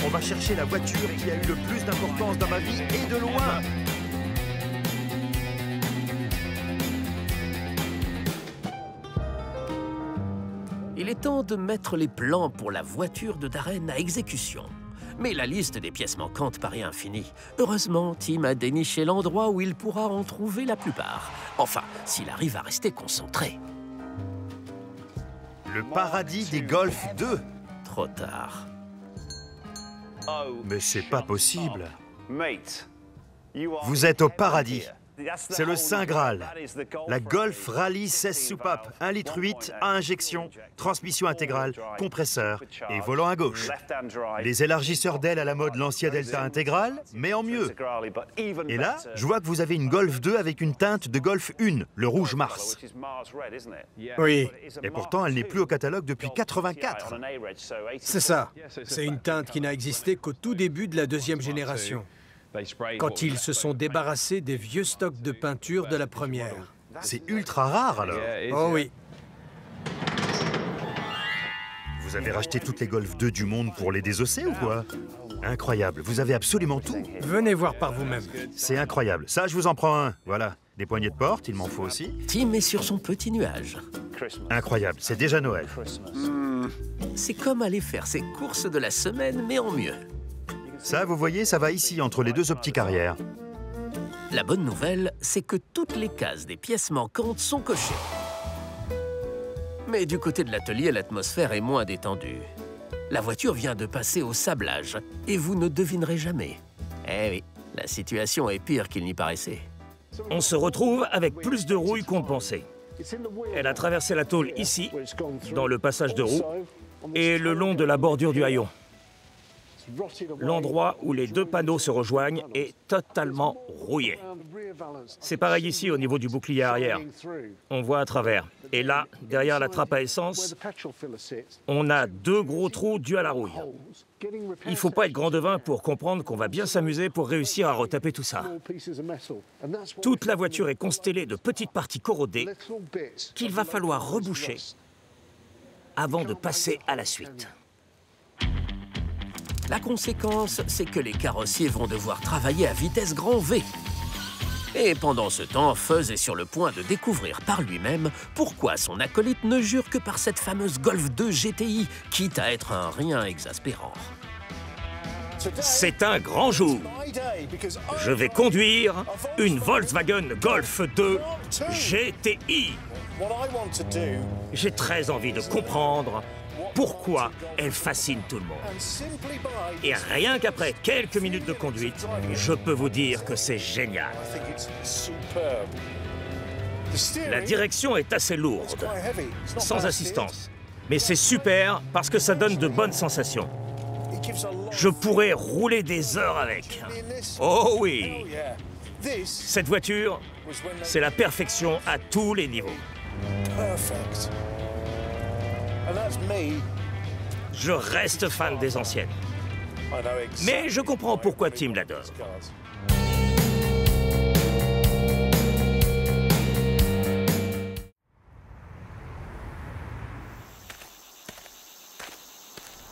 On va chercher la voiture qui a eu le plus d'importance dans ma vie et de loin. Il est temps de mettre les plans pour la voiture de Darren à exécution. Mais la liste des pièces manquantes paraît infinie. Heureusement, Tim a déniché l'endroit où il pourra en trouver la plupart. Enfin, s'il arrive à rester concentré. Le paradis des Golf 2. Trop tard. Mais c'est pas possible. Vous êtes au paradis. C'est le Saint Graal. La Golf Rally 16 soupapes, 1,8 litre à injection, transmission intégrale, compresseur et volant à gauche. Les élargisseurs d'ailes à la mode Lancia Delta intégrale, mais en mieux. Et là, je vois que vous avez une Golf 2 avec une teinte de Golf 1, le rouge Mars. Oui, Et pourtant, elle n'est plus au catalogue depuis 84. c'est ça. C'est une teinte qui n'a existé qu'au tout début de la deuxième génération, quand ils se sont débarrassés des vieux stocks de peinture de la première. C'est ultra rare alors. Oh oui. Vous avez racheté toutes les Golf 2 du monde pour les désosser ou quoi? Incroyable, vous avez absolument tout. Venez voir par vous-même. C'est incroyable. Ça, je vous en prends un. Voilà. Des poignées de porte, il m'en faut aussi. Tim est sur son petit nuage. Incroyable, c'est déjà Noël. C'est comme aller faire ses courses de la semaine, mais en mieux. Ça, vous voyez, ça va ici, entre les deux optiques arrière. La bonne nouvelle, c'est que toutes les cases des pièces manquantes sont cochées. Mais du côté de l'atelier, l'atmosphère est moins détendue. La voiture vient de passer au sablage, et vous ne devinerez jamais. Eh oui, la situation est pire qu'il n'y paraissait. On se retrouve avec plus de rouille qu'on ne pensait. Elle a traversé la tôle ici, dans le passage de roue, et le long de la bordure du haillon. L'endroit où les deux panneaux se rejoignent est totalement rouillé. C'est pareil ici au niveau du bouclier arrière. On voit à travers. Et là, derrière la trappe à essence, on a deux gros trous dus à la rouille. Il ne faut pas être grand devin pour comprendre qu'on va bien s'amuser pour réussir à retaper tout ça. Toute la voiture est constellée de petites parties corrodées qu'il va falloir reboucher avant de passer à la suite. La conséquence, c'est que les carrossiers vont devoir travailler à vitesse grand V. Et pendant ce temps, Fuzz est sur le point de découvrir par lui-même pourquoi son acolyte ne jure que par cette fameuse Golf 2 GTI, quitte à être un rien exaspérant. C'est un grand jour. Je vais conduire une Volkswagen Golf 2 GTI. J'ai très envie de comprendre pourquoi elle fascine tout le monde. Et rien qu'après quelques minutes de conduite, je peux vous dire que c'est génial. La direction est assez lourde, sans assistance. Mais c'est super parce que ça donne de bonnes sensations. Je pourrais rouler des heures avec. Oh oui! Cette voiture, c'est la perfection à tous les niveaux. Je reste fan des anciennes. Mais je comprends pourquoi Tim l'adore.